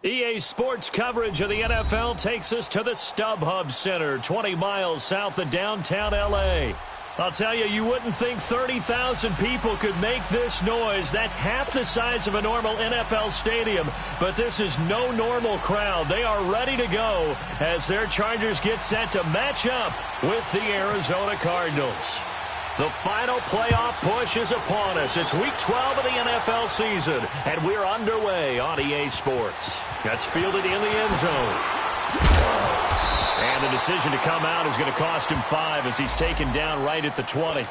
EA Sports coverage of the NFL takes us to the StubHub Center, 20 miles south of downtown L.A. I'll tell you, you wouldn't think 30,000 people could make this noise. That's half the size of a normal NFL stadium, but this is no normal crowd. They are ready to go as their Chargers get set to match up with the Arizona Cardinals. The final playoff push is upon us. It's Week 12 of the NFL season, and we're underway on EA Sports. That's fielded in the end zone. And the decision to come out is going to cost him 5 as he's taken down right at the 20.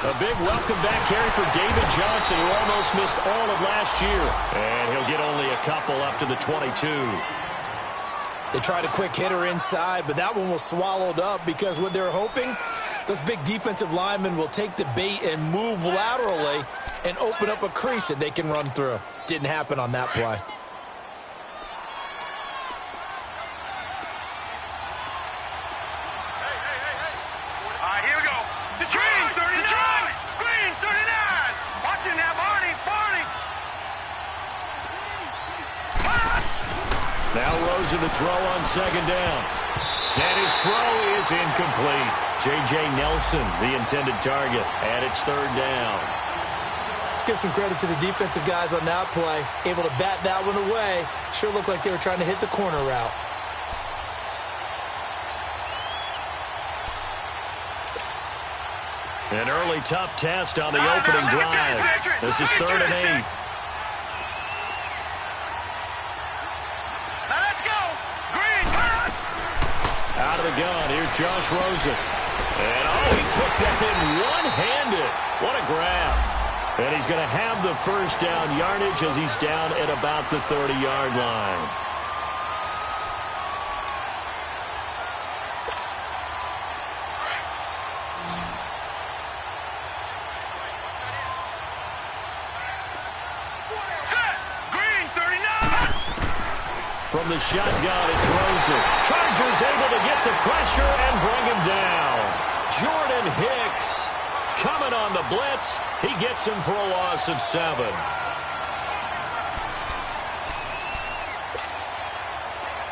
A big welcome back carry for David Johnson, who almost missed all of last year. And he'll get only a couple up to the 22. They tried a quick hitter inside, but that one was swallowed up because what they're hoping, those big defensive linemen will take the bait and move laterally and open up a crease that they can run through. Didn't happen on that play. Now Rosen to throw on second down. And his throw is incomplete. J.J. Nelson, the intended target, and it's third down. Let's give some credit to the defensive guys on that play. Able to bat that one away. Sure looked like they were trying to hit the corner route. An early tough test on the opening drive. This is 3rd and 8. Out of the gun, here's Josh Rosen. And, he took that in one-handed. What a grab. And he's going to have the first down yardage as he's down at about the 30-yard line. From the shotgun, it's Rosen. Chargers able to get the pressure and bring him down. Jordan Hicks coming on the blitz. He gets him for a loss of 7.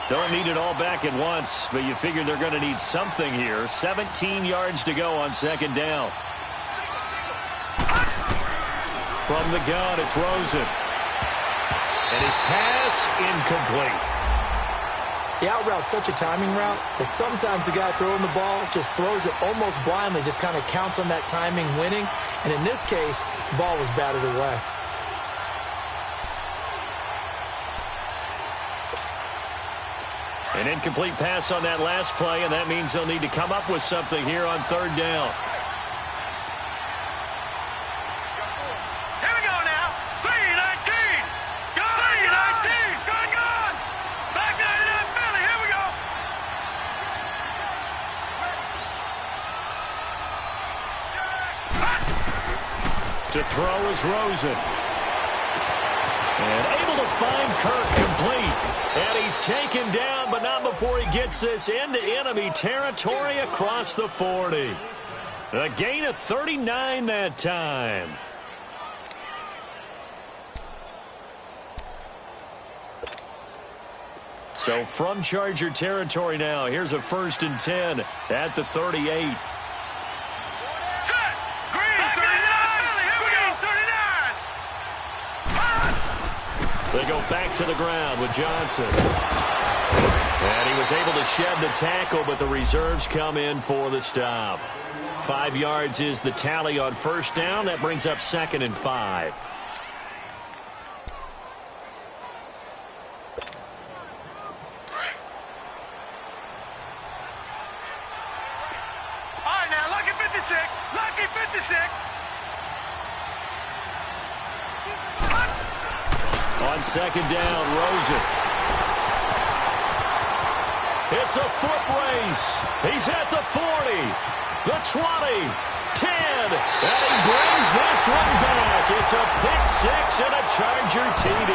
Don't need it all back at once, but you figure they're going to need something here. 17 yards to go on second down. From the gun, it's Rosen. And his pass incomplete. The out route's such a timing route that sometimes the guy throwing the ball just throws it almost blindly, just kind of counts on that timing winning. And in this case, the ball was batted away. An incomplete pass on that last play, and that means they'll need to come up with something here on third down. To throw is Rosen. And able to find Kirk complete. And he's taken down, but not before he gets this into enemy territory across the 40. A gain of 39 that time. So from Charger territory now, here's a 1st and 10 at the 38. They go back to the ground with Johnson. And he was able to shed the tackle, but the reserves come in for the stop. 5 yards is the tally on first down. That brings up 2nd and 5. All right, now look at 50. Lucky 56. On second down, Rosen. It's a foot race. He's at the 40, the 20, 10, and he brings this one back. It's a pick six and a Charger TD.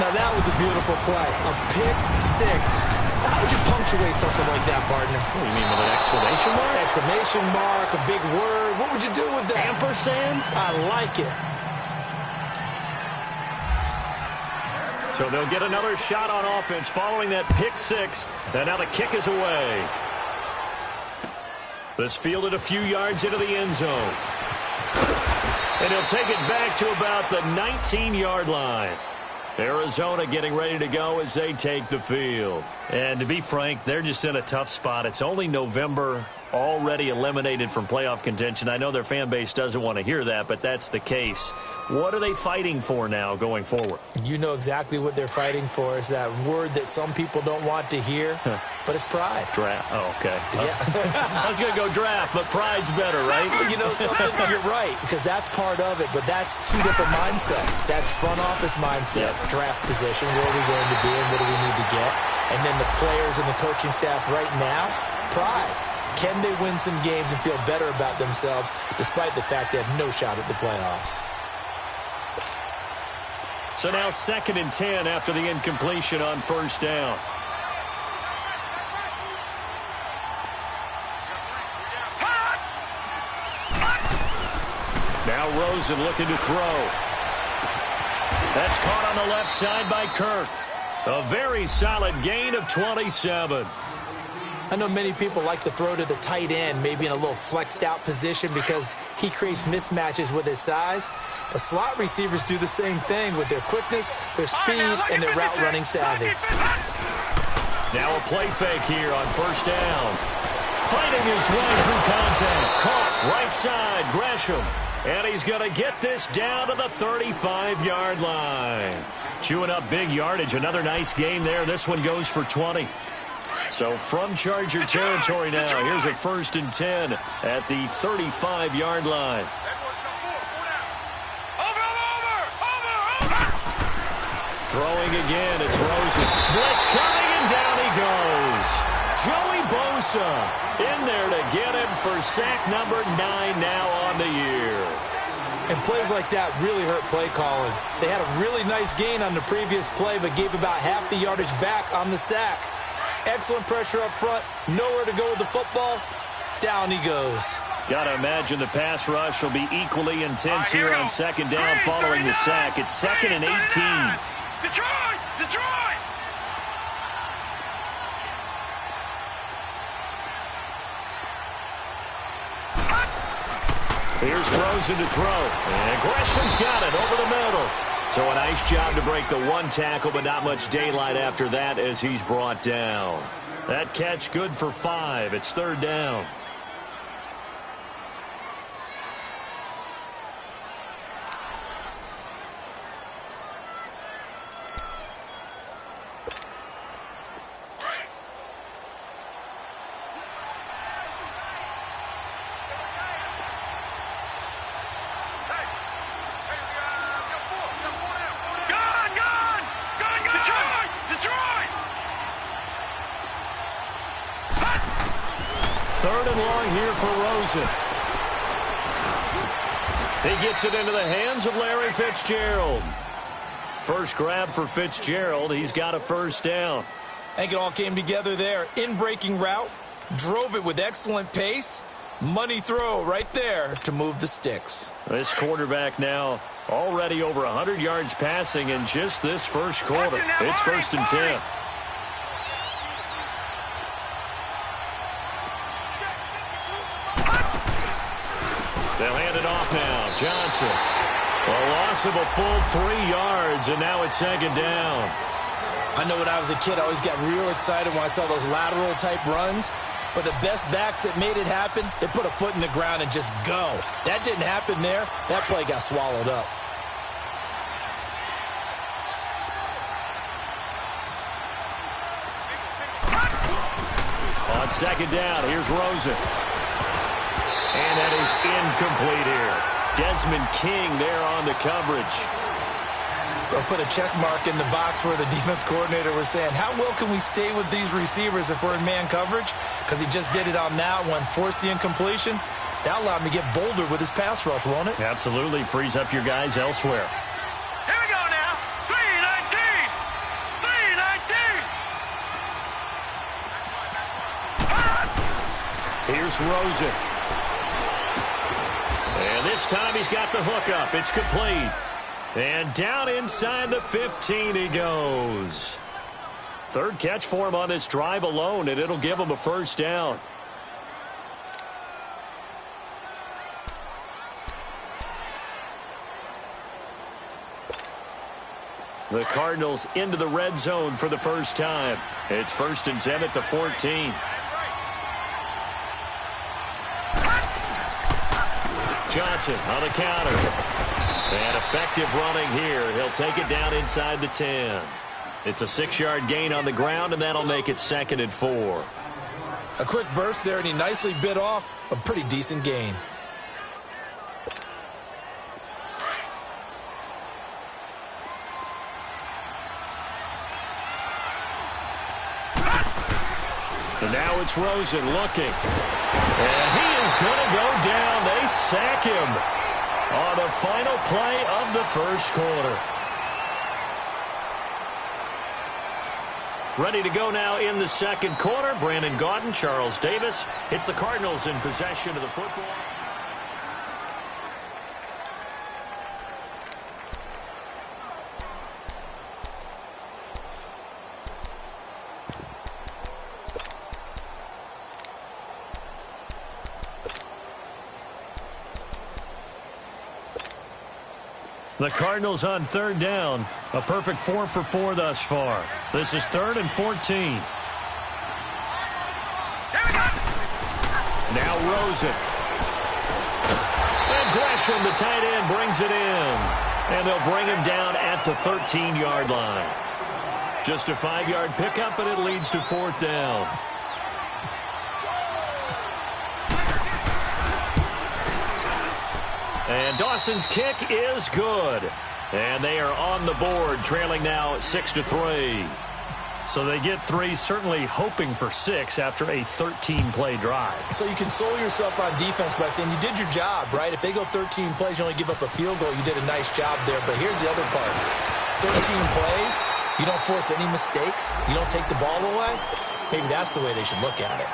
Now, that was a beautiful play. A pick six. How would you punctuate something like that, partner? What do you mean, with an exclamation mark? Exclamation mark, a big word. What would you do with that? Ampersand? I like it. So they'll get another shot on offense following that pick six. And now the kick is away. This fielded a few yards into the end zone. And he'll take it back to about the 19-yard line. Arizona getting ready to go as they take the field. And to be frank, they're just in a tough spot. It's only November, already eliminated from playoff contention. I know their fan base doesn't want to hear that, but that's the case. What are they fighting for now going forward? You know exactly what they're fighting for. Is that word that some people don't want to hear, but it's pride. Draft. Oh, okay. Yeah. I was going to go draft, but pride's better, right? You know something? You're right, because that's part of it, but that's two different mindsets. That's front office mindset, draft position, where are we going to be and what do we need to get? And then the players and the coaching staff right now, pride. Can they win some games and feel better about themselves despite the fact they have no shot at the playoffs? So now 2nd and 10 after the incompletion on first down. Now Rosen looking to throw. That's caught on the left side by Kirk. A very solid gain of 27. I know many people like to throw to the tight end, maybe in a little flexed out position because he creates mismatches with his size. But slot receivers do the same thing with their quickness, their speed, and their route running savvy. Now a play fake here on first down. Fighting his way through contact. Caught right side, Gresham. And he's going to get this down to the 35-yard line. Chewing up big yardage. Another nice gain there. This one goes for 20. So from Charger territory now, here's a 1st and 10 at the 35-yard line. Throwing again, it's Rosen. Blitz coming, and down he goes. Joey Bosa in there to get him for sack number 9 now on the year. And plays like that really hurt play calling. They had a really nice gain on the previous play, but gave about half the yardage back on the sack. Excellent pressure up front. Nowhere to go with the football. Down he goes. Got to imagine the pass rush will be equally intense here on second down following the sack. It's 2nd and 18. Detroit! Detroit! Here's Rosen to throw. And Gresham's got it over the middle. So a nice job to break the one tackle, but not much daylight after that as he's brought down. That catch good for 5. It's 3rd down. He gets it into the hands of Larry Fitzgerald. First grab for Fitzgerald. He's got a 1st down. I think it all came together there. In-breaking route. Drove it with excellent pace. Money throw right there to move the sticks. This quarterback now already over 100 yards passing in just this first quarter. It's 1st and 10. They'll hand it off now. Johnson. A loss of a full 3 yards, and now it's 2nd down. I know when I was a kid, I always got real excited when I saw those lateral-type runs. But the best backs that made it happen, they put a foot in the ground and just go. That didn't happen there. That play got swallowed up. On second down. Here's Rosen. And that is incomplete here. Desmond King there on the coverage. They'll put a check mark in the box where the defense coordinator was saying, how well can we stay with these receivers if we're in man coverage? Because he just did it on that one, forced the incompletion. That allowed him to get bolder with his pass rush, won't it? Absolutely. Frees up your guys elsewhere. Here we go now. 3-19. 3-19. Here's Rosen. And this time he's got the hook up. It's complete. And down inside the 15 he goes. Third catch for him on this drive alone, and it'll give him a first down. The Cardinals into the red zone for the first time. It's 1st and 10 at the 14. Johnson on the counter. And effective running here. He'll take it down inside the 10. It's a 6-yard gain on the ground, and that'll make it 2nd and 4. A quick burst there, and he nicely bit off a pretty decent gain. And now it's Rosen looking. And he is going to go down. They sack him on the final play of the first quarter. Ready to go now in the second quarter. Brandon Gaudin, Charles Davis. It's the Cardinals in possession of the football. The Cardinals on third down. A perfect 4 for 4 thus far. This is 3rd and 14. Now Rosen. And Gresham, the tight end, brings it in. And they'll bring him down at the 13-yard line. Just a 5-yard pickup, and it leads to 4th down. And Dawson's kick is good. And they are on the board, trailing now 6-3. So they get 3, certainly hoping for 6 after a 13-play drive. So you console yourself on defense by saying you did your job, right? If they go 13 plays, you only give up a field goal, you did a nice job there. But here's the other part. 13 plays, you don't force any mistakes, you don't take the ball away. Maybe that's the way they should look at it.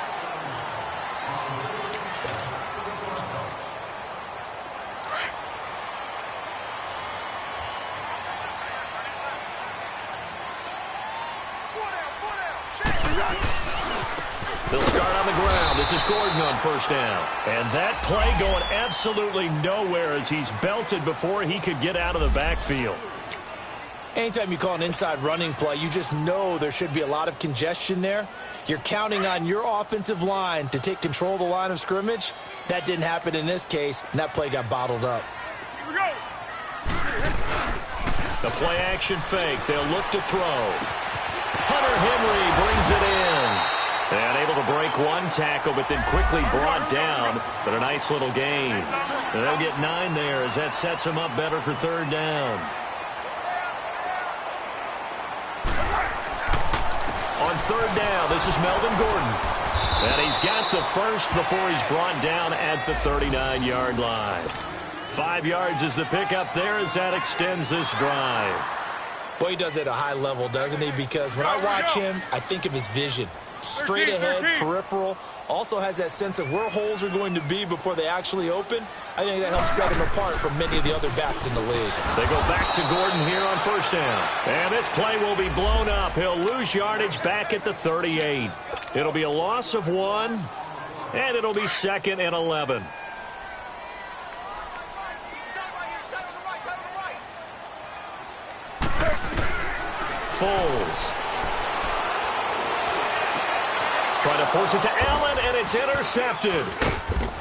They'll start on the ground. This is Gordon on first down. And that play going absolutely nowhere as he's belted before he could get out of the backfield. Anytime you call an inside running play, you just know there should be a lot of congestion there. You're counting on your offensive line to take control of the line of scrimmage. That didn't happen in this case, and that play got bottled up. Here we go. The play action fake. They'll look to throw. Hunter Henry brings it in. And able to break one tackle, but then quickly brought down. But a nice little gain. And they'll get 9 there as that sets them up better for third down. On third down, this is Melvin Gordon. And he's got the first before he's brought down at the 39-yard line. 5 yards is the pickup there as that extends this drive. Boy, he does it at a high level, doesn't he? Because when I watch him, I think of his vision. Straight ahead, peripheral. Also has that sense of where holes are going to be before they actually open. I think that helps set him apart from many of the other backs in the league. They go back to Gordon here on first down. And this play will be blown up. He'll lose yardage back at the 38. It'll be a loss of 1, and it'll be 2nd and 11. Foles. Trying to force it to Allen, and it's intercepted.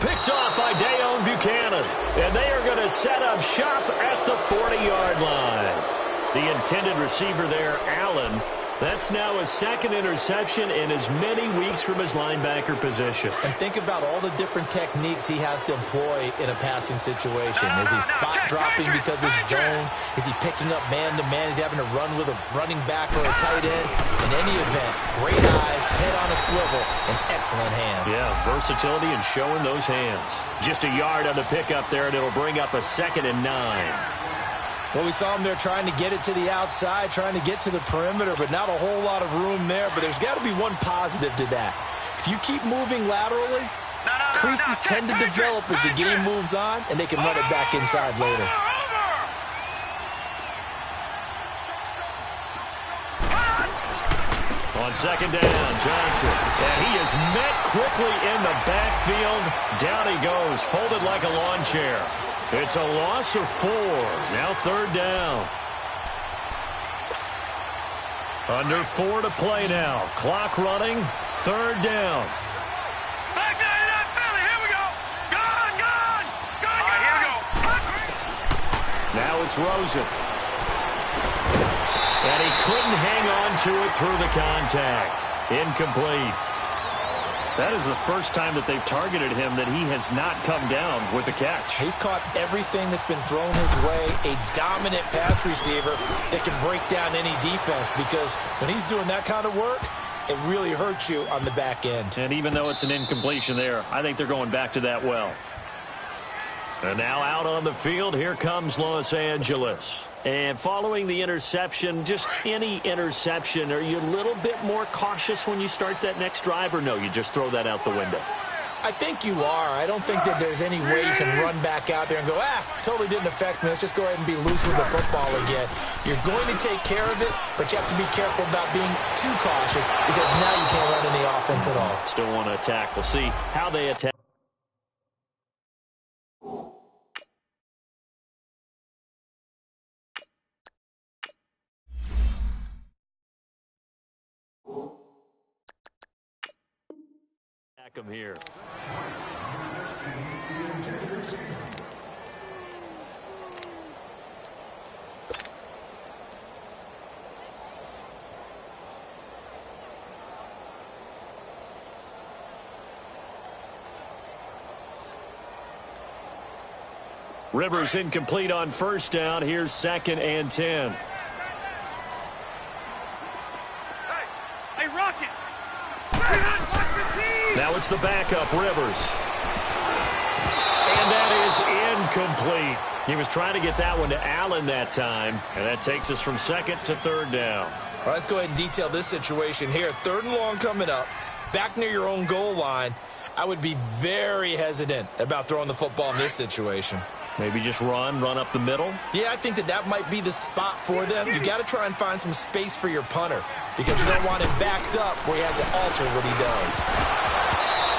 Picked off by Dayon Buchanan. And they are going to set up shop at the 40-yard line. The intended receiver there, Allen, That's now his second interception in as many weeks from his linebacker position. And think about all the different techniques he has to employ in a passing situation. Is he spot dropping because it's zone? Is he picking up man-to-man? Is he having to run with a running back or a tight end? In any event, great eyes, head on a swivel, and excellent hands. Yeah, versatility and showing those hands. Just a yard on the pickup there, and it'll bring up a 2nd and 9. Well, we saw him there trying to get it to the outside, trying to get to the perimeter, but not a whole lot of room there. But there's got to be one positive to that. If you keep moving laterally, creases tend to develop as the game moves on, and they can run it back inside later. On 2nd down, Johnson. And he is met quickly in the backfield. Down he goes, folded like a lawn chair. It's a loss of 4. Now 3rd down. Under 4 to play now. Clock running. 3rd down. Back down to that Philly. Here we go. Gone. All right, here we go. Now it's Rosen. And he couldn't hang on to it through the contact. Incomplete. That is the first time that they've targeted him that he has not come down with a catch. He's caught everything that's been thrown his way. A dominant pass receiver that can break down any defense, because when he's doing that kind of work, it really hurts you on the back end. And even though it's an incompletion there, I think they're going back to that well. And now out on the field, here comes Los Angeles. And following the interception, just any interception, are you a little bit more cautious when you start that next drive, or no, you just throw that out the window? I think you are. I don't think that there's any way you can run back out there and go, totally didn't affect me. Let's just go ahead and be loose with the football again. You're going to take care of it, but you have to be careful about being too cautious, because now you can't run any offense at all. Still want to attack. We'll see how they attack. Him here. Rivers incomplete on 1st down. Here's 2nd and 10. Hey, Rocket. Now it's the backup, Rivers. And that is incomplete. He was trying to get that one to Allen that time, and that takes us from 2nd to 3rd down. All right, let's go ahead and detail this situation here. 3rd and long coming up, back near your own goal line. I would be very hesitant about throwing the football in this situation. Maybe just run up the middle? Yeah, I think that might be the spot for them. You got to try and find some space for your punter, because you don't want him backed up where he has to alter what he does.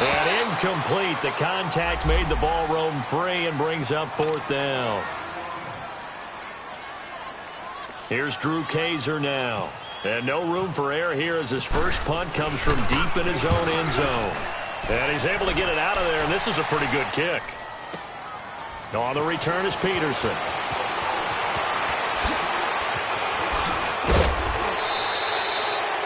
And incomplete. The contact made the ball roam free and brings up 4th down. Here's Drew Kaiser now. And no room for error here as his first punt comes from deep in his own end zone. And he's able to get it out of there, and this is a pretty good kick. On the return is Peterson.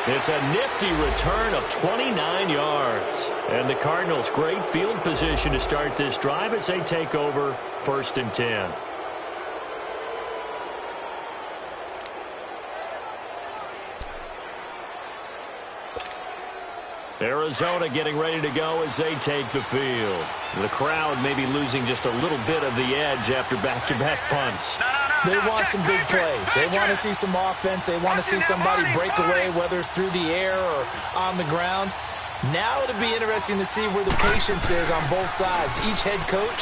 It's a nifty return of 29 yards. And the Cardinals, great field position to start this drive as they take over 1st and 10. Arizona getting ready to go as they take the field. The crowd may be losing just a little bit of the edge after back-to-back punts. They want some big plays. They want to see some offense. They want to see somebody break away, whether it's through the air or on the ground. Now it'll be interesting to see where the patience is on both sides. Each head coach,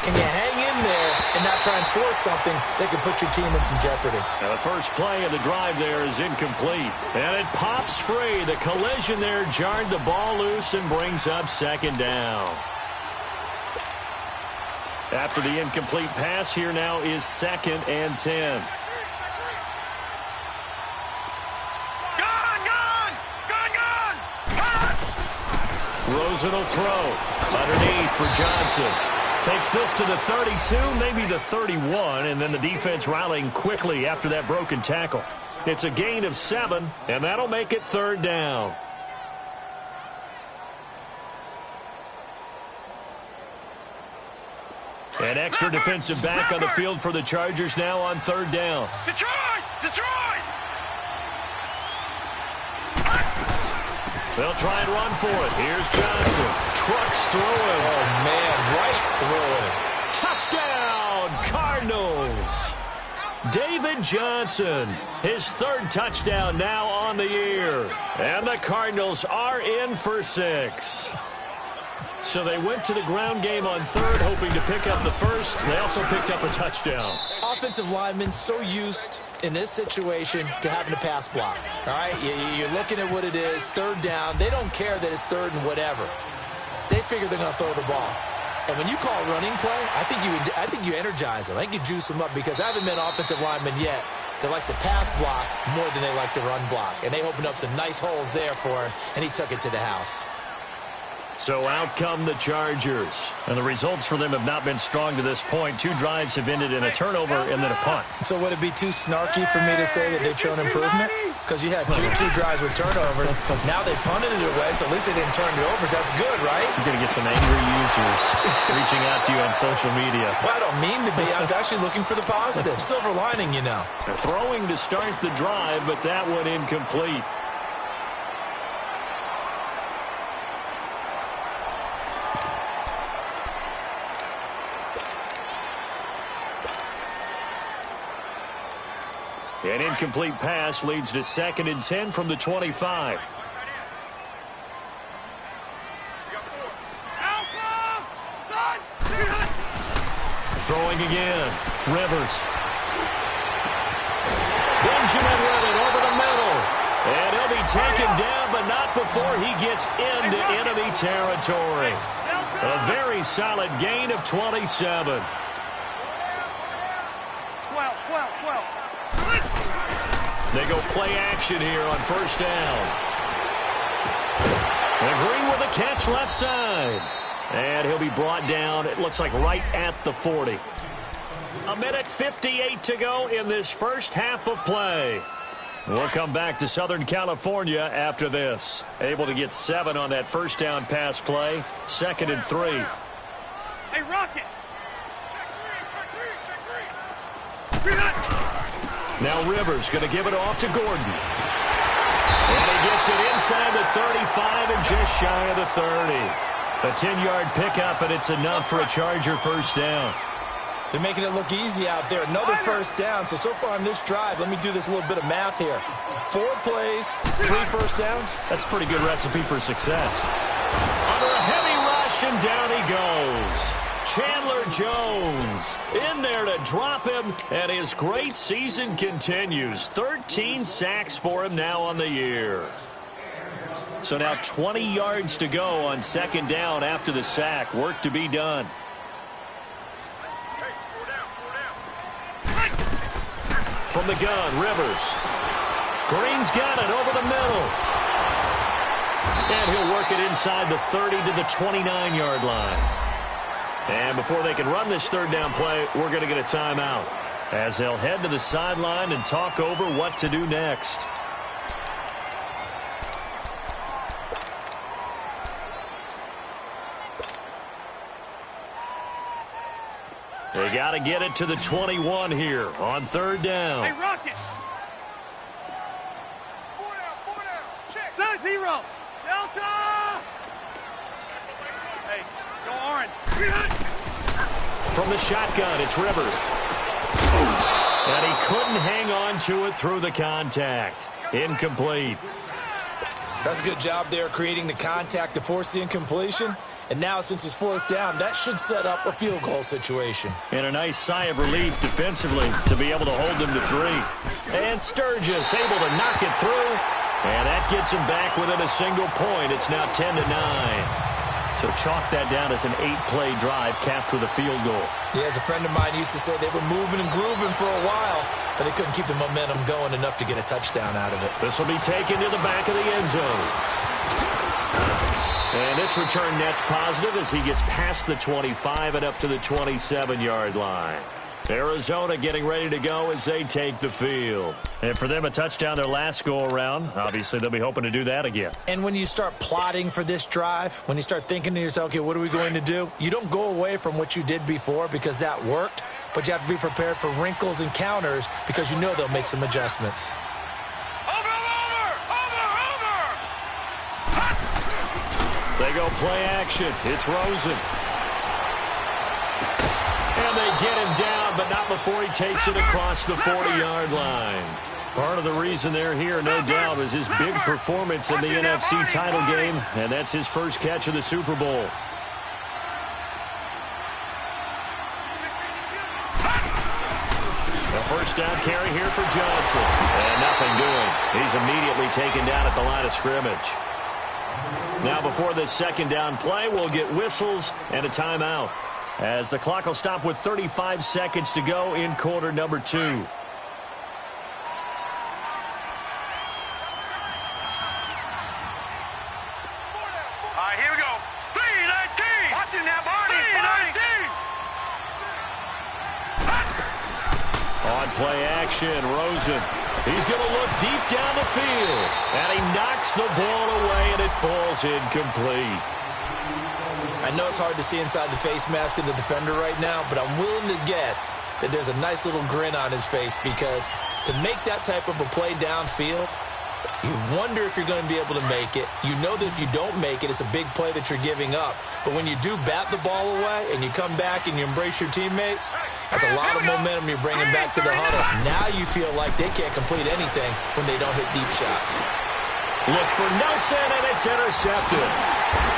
can you hang in there and not try and force something that could put your team in some jeopardy? Now the first play of the drive there is incomplete. And it pops free. The collision there jarred the ball loose and brings up 2nd down. After the incomplete pass, here now is 2nd and 10. Rosen will throw. Underneath for Johnson. Takes this to the 32, maybe the 31, and then the defense rallying quickly after that broken tackle. It's a gain of 7, and that'll make it 3rd down. An extra defensive back on the field for the Chargers now on 3rd down. Detroit! Detroit! They'll try and run for it. Here's Johnson. Trucks through it. Oh, man, right through it. Touchdown, Cardinals. David Johnson, his 3rd touchdown now on the year. And the Cardinals are in for 6. So they went to the ground game on 3rd, hoping to pick up the 1st. They also picked up a touchdown. Offensive linemen so used in this situation to having a pass block. All right, you're looking at what it is, 3rd down. They don't care that it's 3rd and whatever. They figure they're going to throw the ball. And when you call a running play, I think you energize them. I think you juice them up because I haven't met an offensive lineman yet that likes to pass block more than they like to run block. And they opened up some nice holes there for him, and he took it to the house. So out come the Chargers. And the results for them have not been strong to this point. 2 drives have ended in a turnover and then a punt. So would it be too snarky for me to say that they've shown improvement? Because you had two drives with turnovers. Now they punted it away, so at least they didn't turn it over. So that's good, right? You're going to get some angry users reaching out to you on social media. Well, I don't mean to be. I was actually looking for the positive. Silver lining, you know. They're throwing to start the drive, but that one incomplete. An incomplete pass leads to 2nd and 10 from the 25. Throwing again. Rivers. Benjamin with it over the middle. And he'll be taken down, but not before he gets into enemy territory. A very solid gain of 27. 12. They go play action here on 1st down. And Green with a catch left side. And he'll be brought down, it looks like right at the 40. 1:58 to go in this first half of play. We'll come back to Southern California after this. Able to get 7 on that 1st down pass play. 2nd and 3. Hey, Rocket! Now Rivers going to give it off to Gordon. And he gets it inside the 35 and just shy of the 30. A 10-yard pickup, and it's enough for a Charger 1st down. They're making it look easy out there. Another 1st down. So far on this drive, let me do this little bit of math here. 4 plays, 3 1st downs. That's a pretty good recipe for success. Under a heavy rush, and down he goes. Chandler Jones in there to drop him, and his great season continues. 13 sacks for him now on the year. So now 20 yards to go on 2nd down after the sack. Work to be done. From the gun, Rivers. Green's got it over the middle. And he'll work it inside the 30 to the 29-yard line. And before they can run this 3rd down play, we're going to get a timeout as they'll head to the sideline and talk over what to do next. They got to get it to the 21 here on 3rd down. Hey, Rocket! 4 down. Check. 0. Delta! Hey, go orange. From the shotgun, it's Rivers. And he couldn't hang on to it through the contact. Incomplete. That's a good job there creating the contact to force the incompletion. And now, since it's 4th down, that should set up a field goal situation. And a nice sigh of relief defensively to be able to hold them to 3. And Sturgis able to knock it through. And that gets him back within a single point. It's now 10-9. So chalk that down as an 8-play drive capped with a field goal. Yeah, as a friend of mine used to say, they were moving and grooving for a while, but they couldn't keep the momentum going enough to get a touchdown out of it. This will be taken to the back of the end zone. And this return net's positive as he gets past the 25 and up to the 27-yard line. Arizona getting ready to go as they take the field. And for them, a touchdown their last go-around. Obviously, they'll be hoping to do that again. And when you start plotting for this drive, when you start thinking to yourself, okay, what are we going to do? You don't go away from what you did before because that worked, but you have to be prepared for wrinkles and counters because you know they'll make some adjustments. They go play action. It's Rosen. And they get him down, but not before he takes it across the 40-yard line. Part of the reason they're here, no doubt, is his big performance in the NFC title game, and that's his first catch of the Super Bowl. A first down carry here for Johnson. And nothing doing. He's immediately taken down at the line of scrimmage. Now before this second down play, we'll get whistles and a timeout, as the clock will stop with 35 seconds to go in quarter number 2. All right, here we go. 3-19. Watch it now, Barney. 3-19. On play action, Rosen. He's going to look deep down the field. And he knocks the ball away, and it falls incomplete. I know it's hard to see inside the face mask of the defender right now, but I'm willing to guess that there's a nice little grin on his face because to make that type of a play downfield, you wonder if you're going to be able to make it. You know that if you don't make it, it's a big play that you're giving up. But when you do bat the ball away and you come back and you embrace your teammates, that's a lot of momentum you're bringing back to the huddle. Now you feel like they can't complete anything when they don't hit deep shots. Looks for Nelson, and it's intercepted.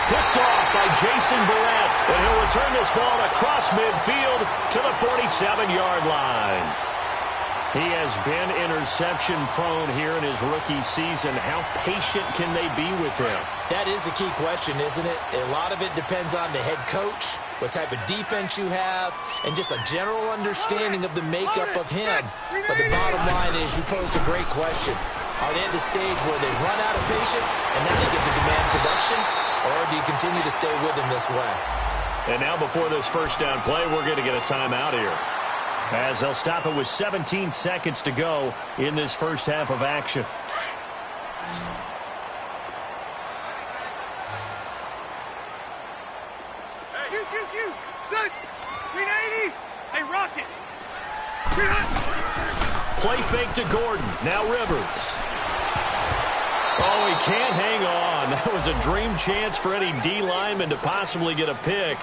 Picked off by Jason Verrett, and he'll return this ball across midfield to the 47-yard line. He has been interception-prone here in his rookie season. How patient can they be with him? That is the key question, isn't it? A lot of it depends on the head coach, what type of defense you have, and just a general understanding of the makeup of him. But the bottom line is you posed a great question. Are they at the stage where they run out of patience and now they get to demand production, or do you continue to stay with them this way? And now before this first down play, we're going to get a timeout here, as they'll stop it with 17 seconds to go in this first half of action. Set. 380. Hey, Rocket. Play fake to Gordon. Now Rivers. Oh, he can't hang on. That was a dream chance for any D lineman to possibly get a pick,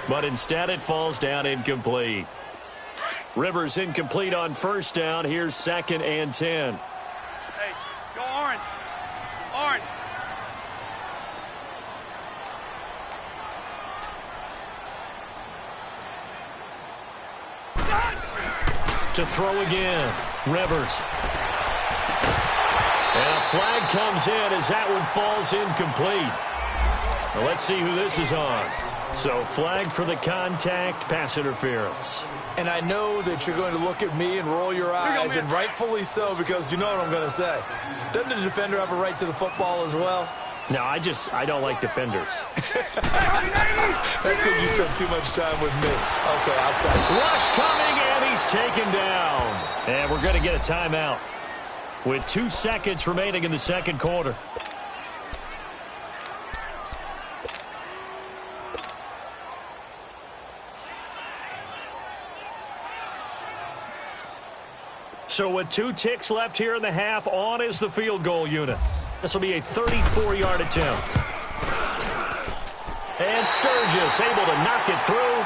but instead it falls down incomplete. Rivers incomplete on first down. Here's 2nd and 10. Hey, go orange. Orange. To throw again. Rivers. And a flag comes in as that one falls incomplete. Well, let's see who this is on. So flag for the contact, pass interference. And I know that you're going to look at me and roll your eyes, and rightfully so, because you know what I'm going to say. Doesn't the defender have a right to the football as well? No, I don't like defenders. That's because you spent too much time with me. Okay, outside. Rush coming, and he's taken down. And we're going to get a timeout with 2 seconds remaining in the second quarter. So with 2 ticks left here in the half, on is the field goal unit. This will be a 34-yard attempt. And Sturgis able to knock it through.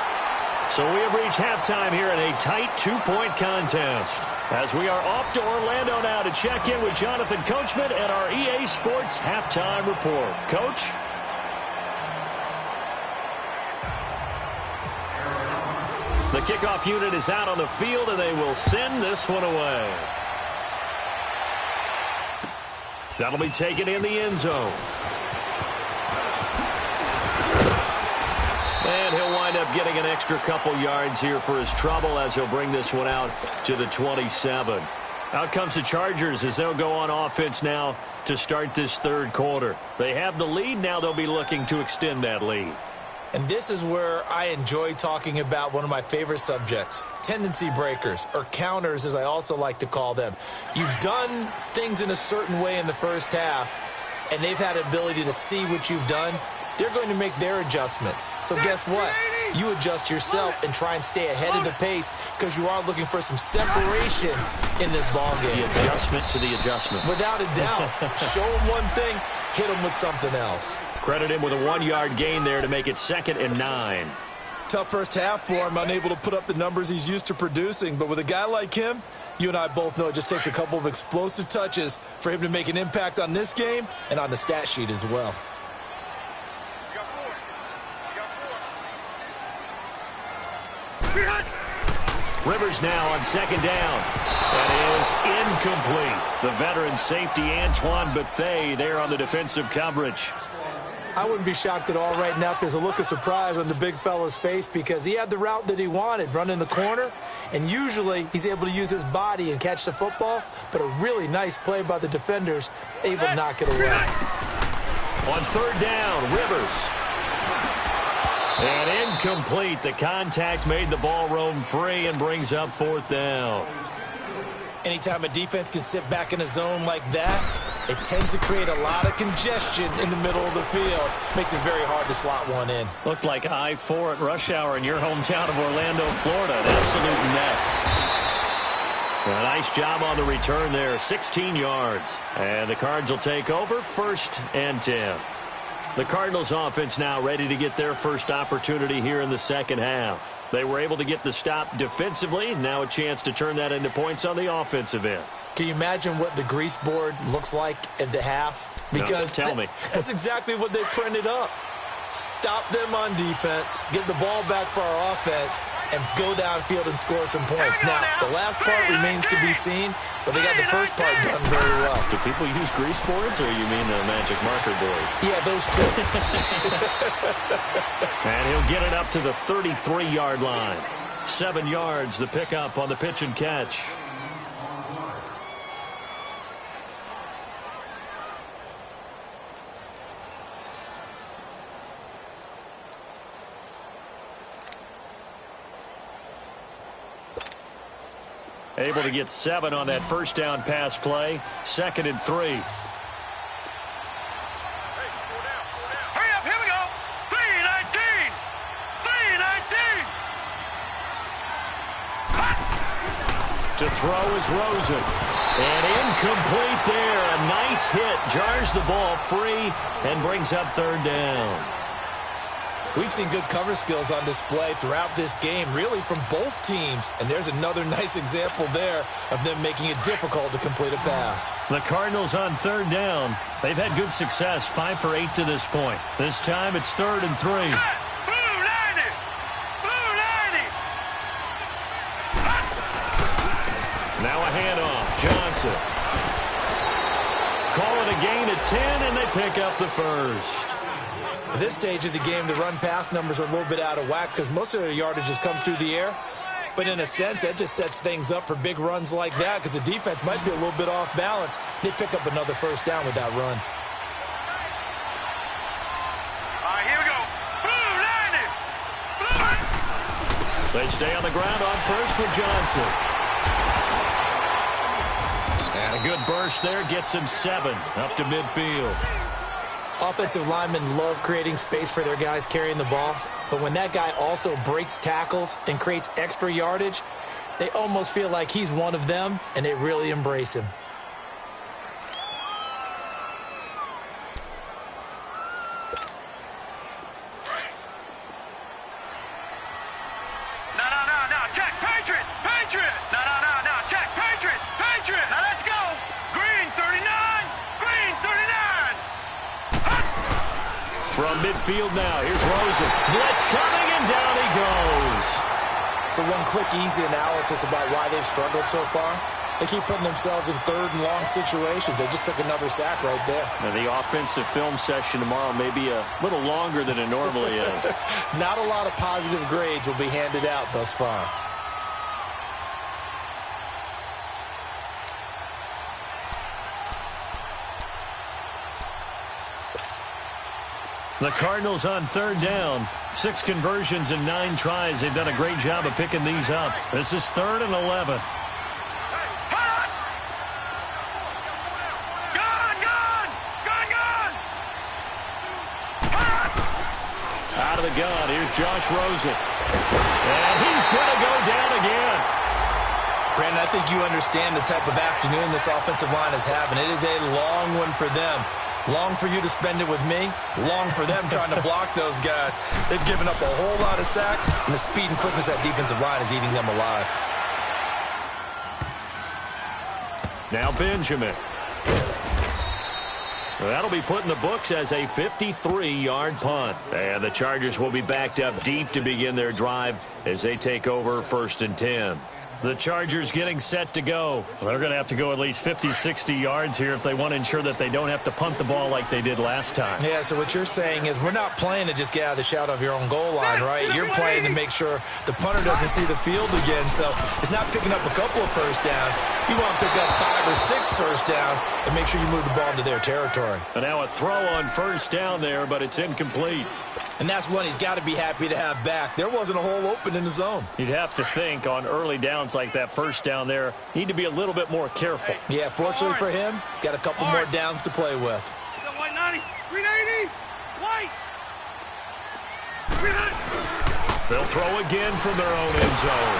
So we have reached halftime here in a tight 2-point contest, as we are off to Orlando now to check in with Jonathan Coachman and our EA Sports halftime report. Coach? The kickoff unit is out on the field, and they will send this one away. That'll be taken in the end zone. And he'll wind up getting an extra couple yards here for his trouble as he'll bring this one out to the 27. Out comes the Chargers as they'll go on offense now to start this third quarter. They have the lead. Now they'll be looking to extend that lead. And this is where I enjoy talking about one of my favorite subjects, tendency breakers, or counters as I also like to call them. You've done things in a certain way in the first half, and they've had the ability to see what you've done. They're going to make their adjustments. So guess what? You adjust yourself and try and stay ahead of the pace because you are looking for some separation in this ball game. The adjustment to the adjustment. Without a doubt. Show them one thing, hit them with something else. Credit him with a 1-yard gain there to make it 2nd and 9. Tough first half for him, unable to put up the numbers he's used to producing. But with a guy like him, you and I both know it just takes a couple of explosive touches for him to make an impact on this game and on the stat sheet as well. Rivers now on 2nd down. That is incomplete. The veteran safety Antoine Bethea there on the defensive coverage. I wouldn't be shocked at all right now if there's a look of surprise on the big fella's face because he had the route that he wanted, running the corner, and usually he's able to use his body and catch the football, but a really nice play by the defenders, able to knock it away. On 3rd down, Rivers. And incomplete. The contact made the ball roam free and brings up 4th down. Anytime a defense can sit back in a zone like that, it tends to create a lot of congestion in the middle of the field. Makes it very hard to slot one in. Looked like I-4 at rush hour in your hometown of Orlando, Florida. An absolute mess. A nice job on the return there, 16 yards. And the Cards will take over, 1st and 10. The Cardinals offense now ready to get their first opportunity here in the second half. They were able to get the stop defensively. Now a chance to turn that into points on the offensive end. Can you imagine what the grease board looks like at the half? Because no, tell me. That's exactly what they printed up. Stop them on defense, get the ball back for our offense, and go downfield and score some points. Now, the last part remains to be seen, but they got the first part done very well. Do people use grease boards, or you mean the magic marker boards? Yeah, those two. And he'll get it up to the 33-yard line. 7 yards, the pickup on the pitch and catch. Able to get 7 on that first down pass play. 2nd and 3. Hurry up, here we go. 3:19. 3:19. To throw is Rosen. And incomplete there. A nice hit. Jars the ball free and brings up 3rd down. We've seen good cover skills on display throughout this game, really from both teams. And there's another nice example there of them making it difficult to complete a pass. The Cardinals on 3rd down. They've had good success, 5 for 8 to this point. This time it's 3rd and 3. Set. Blue 90. Blue 90. Now a handoff. Johnson. Call it a gain of 10, and they pick up the first. At this stage of the game, the run-pass numbers are a little bit out of whack because most of their yardage has come through the air. But in a sense, that just sets things up for big runs like that because the defense might be a little bit off balance. They pick up another first down with that run. All right, here we go. Blue 90. Blue. They stay on the ground on first with Johnson. And a good burst there gets him 7 up to midfield. Offensive linemen love creating space for their guys carrying the ball, but when that guy also breaks tackles and creates extra yardage, they almost feel like he's one of them, and they really embrace him. No, check, Patriot, Patriot. No, check, Patriot, Patriot. Now let's go. Green 39, Green 39. From midfield now, here's Rosen. Blitz coming, and down he goes. So one quick, easy analysis about why they've struggled so far. They keep putting themselves in 3rd and long situations. They just took another sack right there. Now, the offensive film session tomorrow may be a little longer than it normally is. Not a lot of positive grades will be handed out thus far. The Cardinals on third down. 6 conversions and 9 tries. They've done a great job of picking these up. This is 3rd and 11. Out of the gun, here's Josh Rosen. And he's going to go down again. Brandon, I think you understand the type of afternoon this offensive line is having. It is a long one for them. Long for you to spend it with me. Long for them trying to block those guys. They've given up a whole lot of sacks, and the speed and quickness of that defensive line is eating them alive. Now Benjamin. That'll be put in the books as a 53-yard punt. And the Chargers will be backed up deep to begin their drive as they take over 1st and 10. The Chargers getting set to go. They're going to have to go at least 50, 60 yards here if they want to ensure that they don't have to punt the ball like they did last time. Yeah, so what you're saying is we're not playing to just get out of the shadow of your own goal line, right? You're playing to make sure the punter doesn't see the field again. So it's not picking up a couple of first downs. You want to pick up 5 or 6 first downs and make sure you move the ball into their territory. And now a throw on first down there, but it's incomplete. And that's one he's got to be happy to have back. There wasn't a hole open in the zone. You'd have to think on early downs like that first down there, need to be a little bit more careful. Yeah, fortunately for him, got a couple more downs to play with. White 90, 380, white. They'll throw again from their own end zone.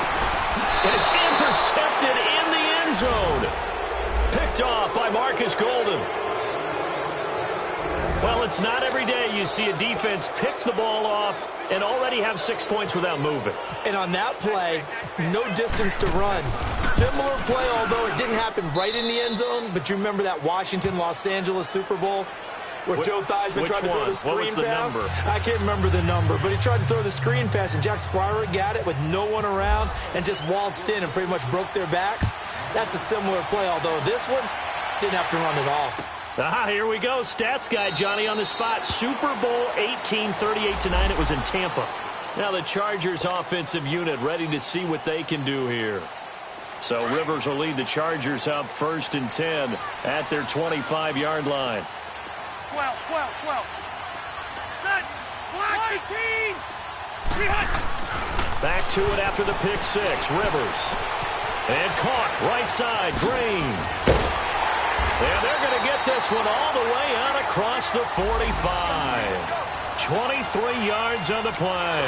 And it's intercepted in the end zone. Picked off by Marcus Golden. Well, it's not every day you see a defense pick the ball off and already have 6 points without moving. And on that play, no distance to run. Similar play, although it didn't happen right in the end zone, but you remember that Washington-Los Angeles Super Bowl where Joe Theismann tried to throw the screen pass? Number? I can't remember the number, but he tried to throw the screen pass, and Jack Squire got it with no one around and just waltzed in and pretty much broke their backs. That's a similar play, although this one didn't have to run at all. Here we go. Stats guy Johnny on the spot. Super Bowl 18, 38-9. It was in Tampa. Now the Chargers offensive unit ready to see what they can do here. So Rivers will lead the Chargers up 1st and 10 at their 25-yard line. 12, 12, 12. Set. Flag 15. Back to it after the pick 6. Rivers. And caught right side. Green. And they're going to get this one all the way out across the 45. 23 yards on the play.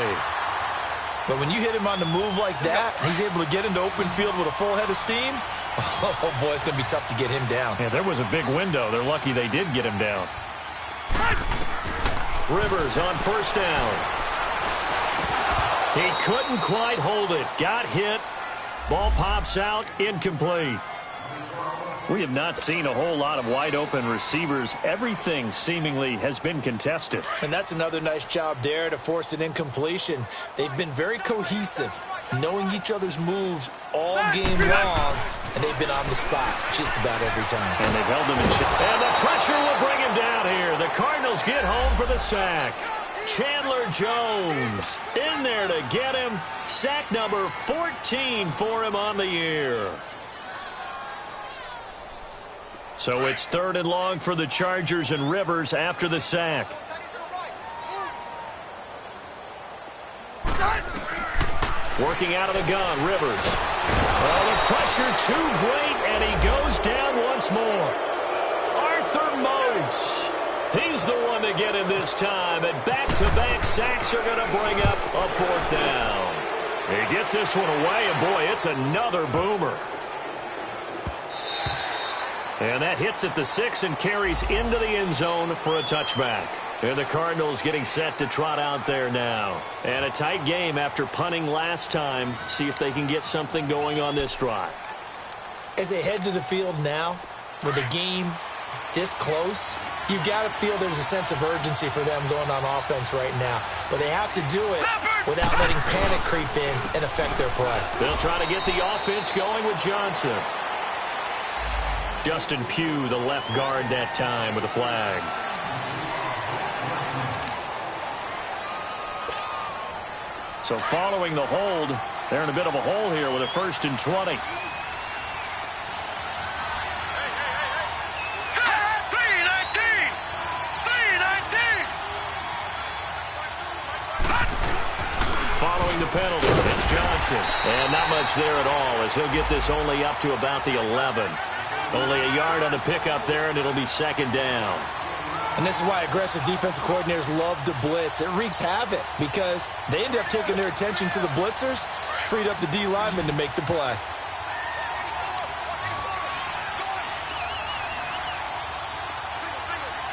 But when you hit him on the move like that, he's able to get into open field with a full head of steam. Oh, boy, it's going to be tough to get him down. Yeah, there was a big window. They're lucky they did get him down. Rivers on first down. He couldn't quite hold it. Got hit. Ball pops out. Incomplete. We have not seen a whole lot of wide-open receivers. Everything seemingly has been contested. And that's another nice job there to force an incompletion. They've been very cohesive, knowing each other's moves all game long, and they've been on the spot just about every time. And they've held him in check. And the pressure will bring him down here. The Cardinals get home for the sack. Chandler Jones in there to get him. Sack number 14 for him on the year. So it's 3rd and long for the Chargers, and Rivers after the sack. Working out of the gun, Rivers. Well, the pressure too great, and he goes down once more. Arthur Moats. He's the one to get him this time, and back-to-back sacks are going to bring up a 4th down. He gets this one away, and boy, it's another boomer. And that hits at the 6 and carries into the end zone for a touchback. And the Cardinals getting set to trot out there now. And a tight game after punting last time. See if they can get something going on this drive. As they head to the field now, with the game this close, you've got to feel there's a sense of urgency for them going on offense right now. But they have to do it without letting panic creep in and affect their play. They'll try to get the offense going with Johnson. Justin Pugh, the left guard that time with a flag. So following the hold, they're in a bit of a hole here with a 1st and 20. following the penalty. It's Johnson. And not much there at all as he'll get this only up to about the 11. Only a yard on the pickup there, and it'll be second down. And this is why aggressive defensive coordinators love to blitz. It wreaks havoc because they end up taking their attention to the blitzers, freed up the D lineman to make the play.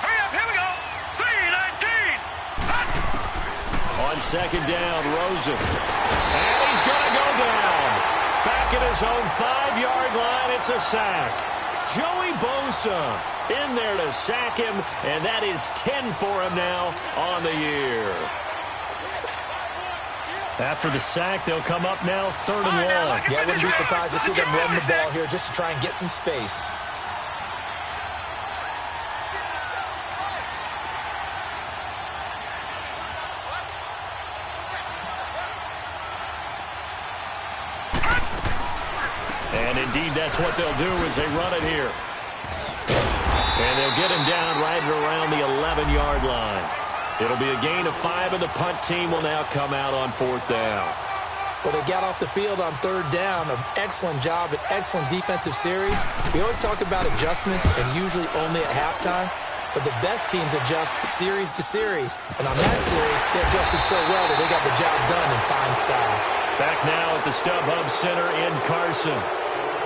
Hurry up, here we go. 3-19. On second down, Rosen. And he's going to go down. Back at his own 5-yard line, it's a sack. Joey Bosa in there to sack him, and that is 10 for him now on the year. After the sack, they'll come up now 3rd and long. Yeah, I wouldn't be surprised to see them run the ball here just to try and get some space. And indeed, that's what they'll do as they run it here. And they'll get him down right around the 11-yard line. It'll be a gain of 5, and the punt team will now come out on 4th down. Well, they got off the field on 3rd down. An excellent job, an excellent defensive series. We always talk about adjustments, and usually only at halftime. But the best teams adjust series to series. And on that series, they adjusted so well that they got the job done in fine style. Back now at the StubHub Center in Carson.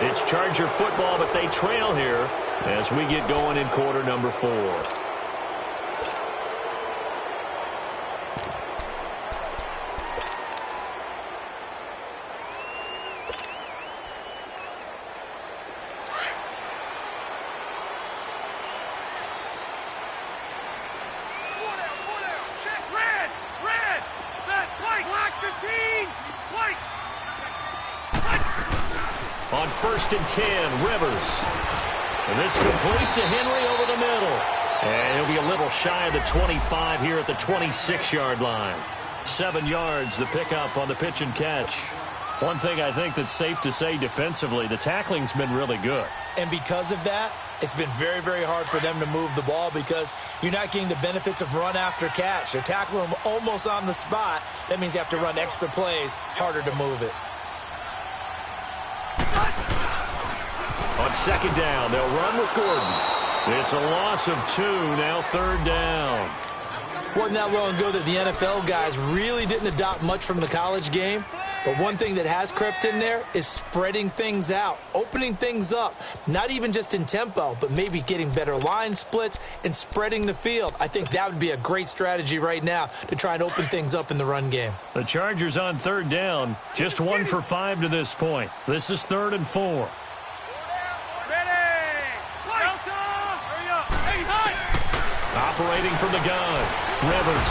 It's Charger football, but they trail here as we get going in quarter number 4. On 1st and 10, Rivers. And this complete to Henry over the middle. And he'll be a little shy of the 25 here at the 26-yard line. 7 yards, the pickup on the pitch and catch. One thing I think that's safe to say defensively, the tackling's been really good. And because of that, it's been very, very hard for them to move the ball because you're not getting the benefits of run after catch. They're tackling them almost on the spot. That means you have to run extra plays, harder to move it. On second down, they'll run with Gordon. It's a loss of 2, now 3rd down. Wasn't that long ago that the NFL guys really didn't adopt much from the college game. But one thing that has crept in there is spreading things out, opening things up, not even just in tempo, but maybe getting better line splits and spreading the field. I think that would be a great strategy right now to try and open things up in the run game. The Chargers on 3rd down, just 1 for 5 to this point. This is 3rd and 4. Operating from the gun, Rivers.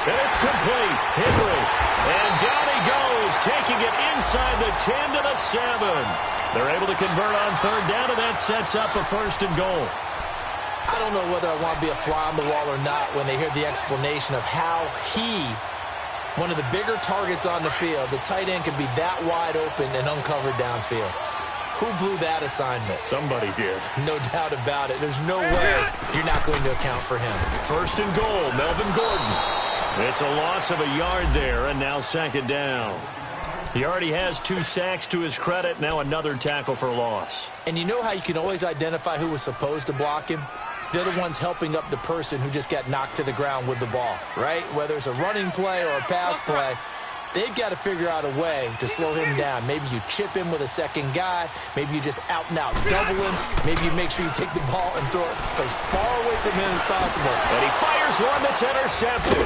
And it's complete. Henry. And down he goes, taking it inside the 10 to the 7. They're able to convert on 3rd down, and that sets up a 1st and goal. I don't know whether I want to be a fly on the wall or not when they hear the explanation of how one of the bigger targets on the field, the tight end, could be that wide open and uncovered downfield. Who blew that assignment? Somebody did. No doubt about it. There's no way you're not going to account for him. 1st and goal, Melvin Gordon. It's a loss of a yard there, and now 2nd down. He already has 2 sacks to his credit, now another tackle for loss. And you know how you can always identify who was supposed to block him? They're the ones helping up the person who just got knocked to the ground with the ball, right? Whether it's a running play or a pass play, they've got to figure out a way to slow him down. Maybe you chip him with a second guy. Maybe you just out-and-out double him. Maybe you make sure you take the ball and throw it as far away from him as possible. And he fires one that's intercepted.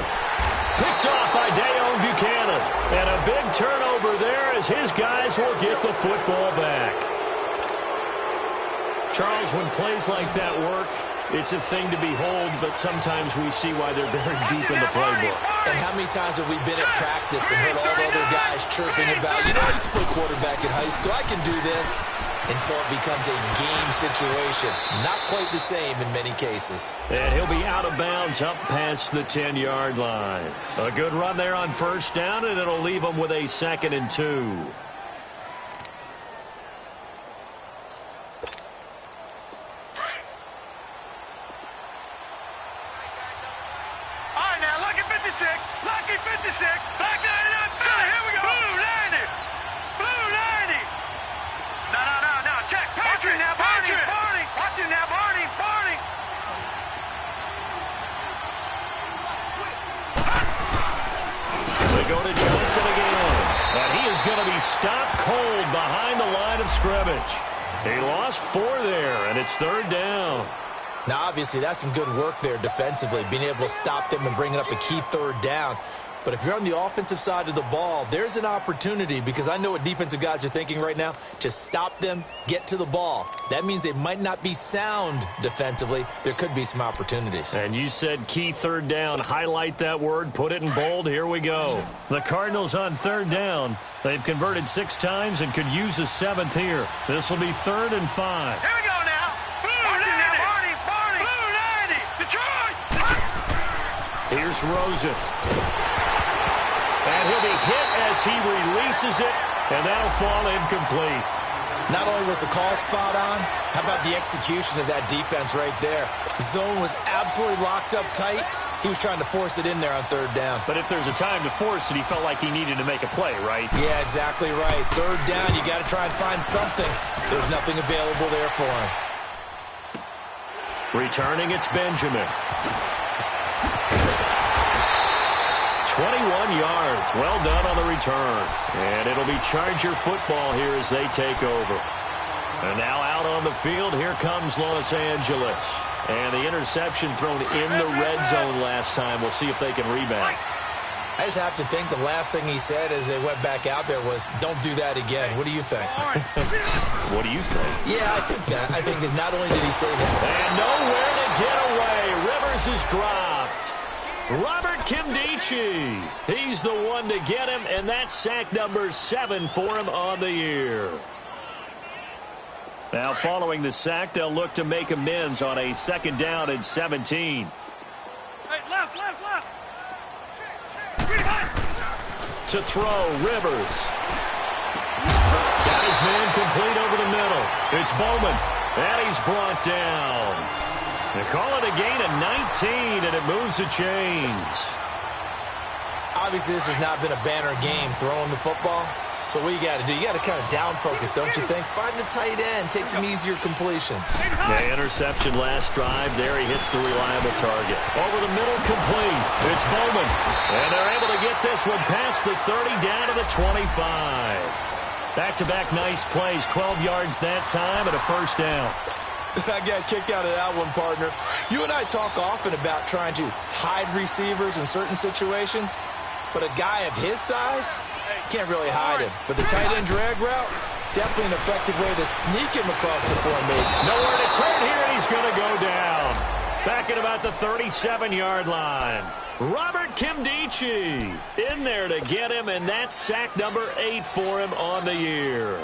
Picked off by Dayon Buchanan. And a big turnover there as his guys will get the football back. Charles, when plays like that work, it's a thing to behold, but sometimes we see why they're buried deep in the playbook. And how many times have we been at practice and heard all the other guys chirping about, you know, I used to play quarterback in high school, I can do this, until it becomes a game situation. Not quite the same in many cases. And he'll be out of bounds up past the 10-yard line. A good run there on 1st down, and it'll leave them with a 2nd and 2. Lucky 56, back 99, go to Johnson again. And he is going to be stopped cold behind the line of scrimmage. He lost 4 there, and it's 3rd down. Now, obviously, that's some good work there defensively, being able to stop them and bringing up a key 3rd down. But if you're on the offensive side of the ball, there's an opportunity, because I know what defensive guys are thinking right now, to stop them, get to the ball. That means they might not be sound defensively. There could be some opportunities. And you said key 3rd down. Highlight that word. Put it in bold. Here we go. The Cardinals on 3rd down. They've converted 6 times and could use a 7th here. This will be 3rd and 5. Here we go now. Blue 90. Blue 90. Detroit. Here's Rosen. And he'll be hit as he releases it, and that'll fall incomplete. Not only was the call spot on, how about the execution of that defense right there? The zone was absolutely locked up tight. He was trying to force it in there on 3rd down. But if there's a time to force it, he felt like he needed to make a play, right? Yeah, exactly right. 3rd down, you got to try and find something. There's nothing available there for him. Returning, it's Benjamin. 21 yards. Well done on the return. And it'll be Charger football here as they take over. And now out on the field, here comes Los Angeles. And the interception thrown in the red zone last time. We'll see if they can rebound. I just have to think the last thing he said as they went back out there was, don't do that again. What do you think? What do you think? Yeah, I think that. I think that not only did he say that. And nowhere to get away. Rivers is dropped. Robert Kimdichie. He's the one to get him, and that's sack number 7 for him on the year. Now, following the sack, they'll look to make amends on a 2nd down and 17. Hey, left. To throw, Rivers. Got his man complete over the middle. It's Bowman, and he's brought down. They call it a gain of 19, and it moves the chains. Obviously, this has not been a banner game throwing the football. So what you got to do, you got to kind of down focus, don't you think? Find the tight end, take some easier completions. The interception last drive. There he hits the reliable target. Over the middle, complete. It's Bowman. And they're able to get this one past the 30 down to the 25. Back-to-back nice plays, 12 yards that time and a 1st down. I got a kick out of that one, partner. You and I talk often about trying to hide receivers in certain situations, but a guy of his size can't really hide him. But the tight end drag route, definitely an effective way to sneak him across the formation. Nowhere to turn here, and he's going to go down. Back at about the 37-yard line. Robert Kimdichie in there to get him, and that's sack number 8 for him on the year.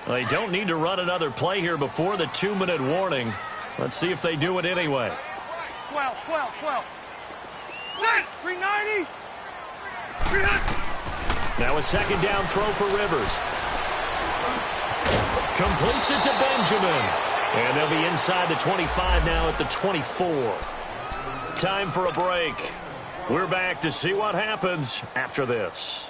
They don't need to run another play here before the 2-minute warning. Let's see if they do it anyway. 12. 390. Now a 2nd down throw for Rivers. Completes it to Benjamin. And they'll be inside the 25 now at the 24. Time for a break. We're back to see what happens after this.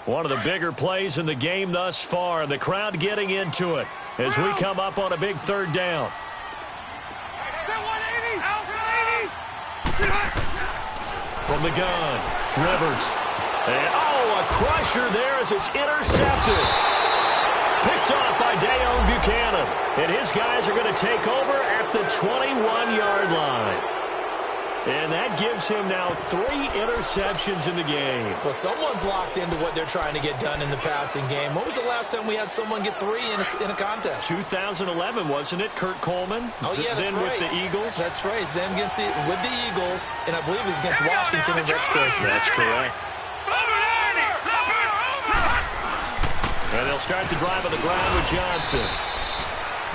One of the bigger plays in the game thus far. The crowd getting into it as we come up on a big 3rd down. From the gun, Rivers. And, a crusher there as it's intercepted. Picked off by Dayon Buchanan. And his guys are going to take over at the 21-yard line. And that gives him now 3 interceptions in the game. Well, someone's locked into what they're trying to get done in the passing game. When was the last time we had someone get 3 in a contest? 2011, wasn't it? Kurt Coleman? Oh, yeah, that's then right. with the Eagles? That's right. It's then with the Eagles, and I believe it's against Washington and Rex Grossman. That's correct. And they'll start the drive on the ground with Johnson.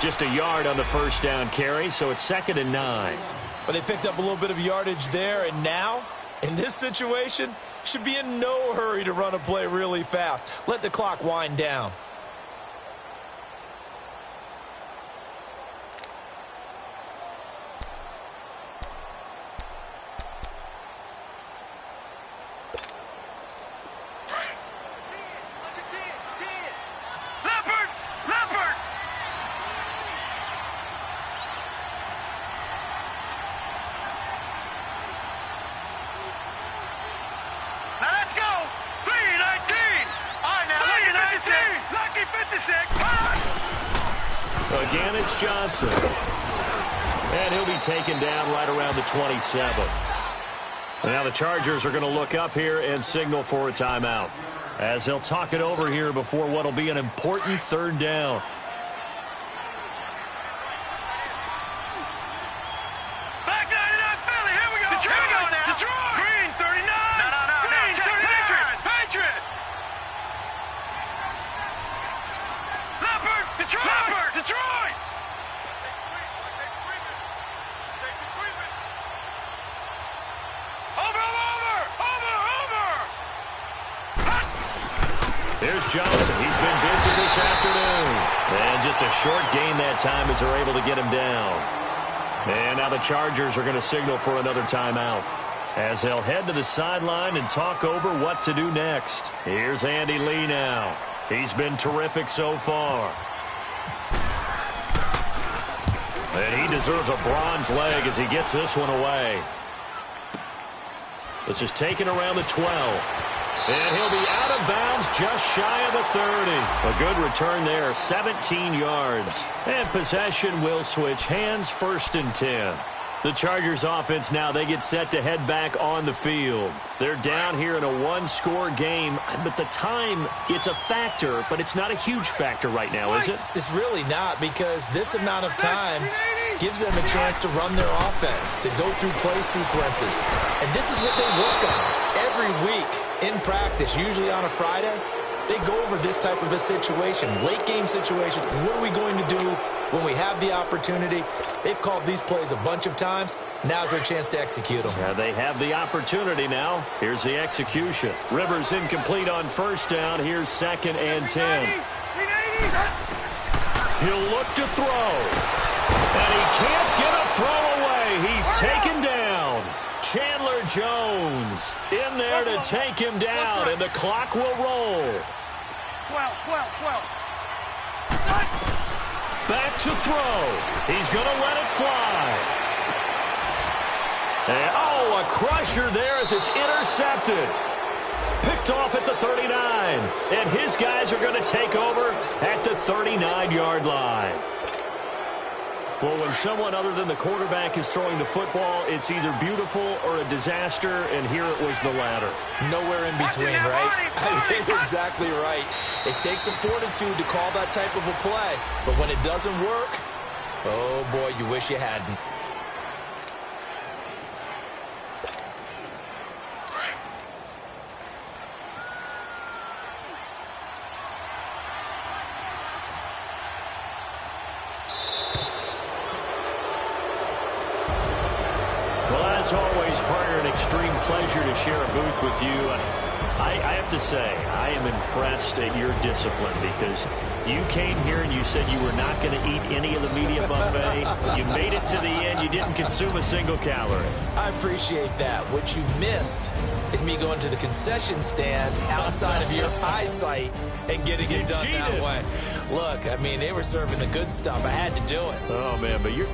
Just a yard on the 1st down carry, so it's 2nd and 9. But they picked up a little bit of yardage there, and now, in this situation, should be in no hurry to run a play really fast. Let the clock wind down. the 6. Again, it's Johnson. And he'll be taken down right around the 27. Now the Chargers are going to look up here and signal for a timeout, as they'll talk it over here before what will be an important third down. Back 99 Philly, here we go. Detroit, now. Detroit. Green 39. No. Green 39. Patriot. Leopard. Detroit. Leopard. Detroit. There's Johnson. He's been busy this afternoon. And just a short gain that time as they're able to get him down. And now the Chargers are going to signal for another timeout, as they'll head to the sideline and talk over what to do next. Here's Andy Lee now. He's been terrific so far. And he deserves a bronze leg as he gets this one away. This is taken around the 12. And he'll be out of bounds just shy of the 30. A good return there, 17 yards. And possession will switch hands, 1st and 10. The Chargers offense now, they get set to head back on the field. They're down here in a one-score game, but the time, it's a factor, but it's not a huge factor right now, is it? It's really not, because this amount of time gives them a chance to run their offense, to go through play sequences. And this is what they work on every week in practice, usually on a Friday. They go over this type of a situation, late game situation. What are we going to do when we have the opportunity? They've called these plays a bunch of times. Now's their chance to execute them. Yeah, they have the opportunity now. Here's the execution. Rivers incomplete on 1st down. Here's 2nd and 10. He'll look to throw. And he can't get a throw away. He's taken down. Chandler Jones in there to take him down, and the clock will roll. 12. Back to throw. He's going to let it fly. And, a crusher there as it's intercepted. Picked off at the 39. And his guys are going to take over at the 39-yard line. Well, when someone other than the quarterback is throwing the football, it's either beautiful or a disaster, and here it was the latter. Nowhere in between, right? I think you're exactly right. It takes some fortitude to call that type of a play, but when it doesn't work, oh boy, you wish you hadn't. As always, partner, an extreme pleasure to share a booth with you. I have to say, I am impressed at your discipline, because you came here and you said you were not going to eat any of the media buffet. You made it to the end. You didn't consume a single calorie. I appreciate that. What you missed is me going to the concession stand outside of your eyesight and getting it done that way. Look, I mean, they were serving the good stuff. I had to do it. Oh, man, but you're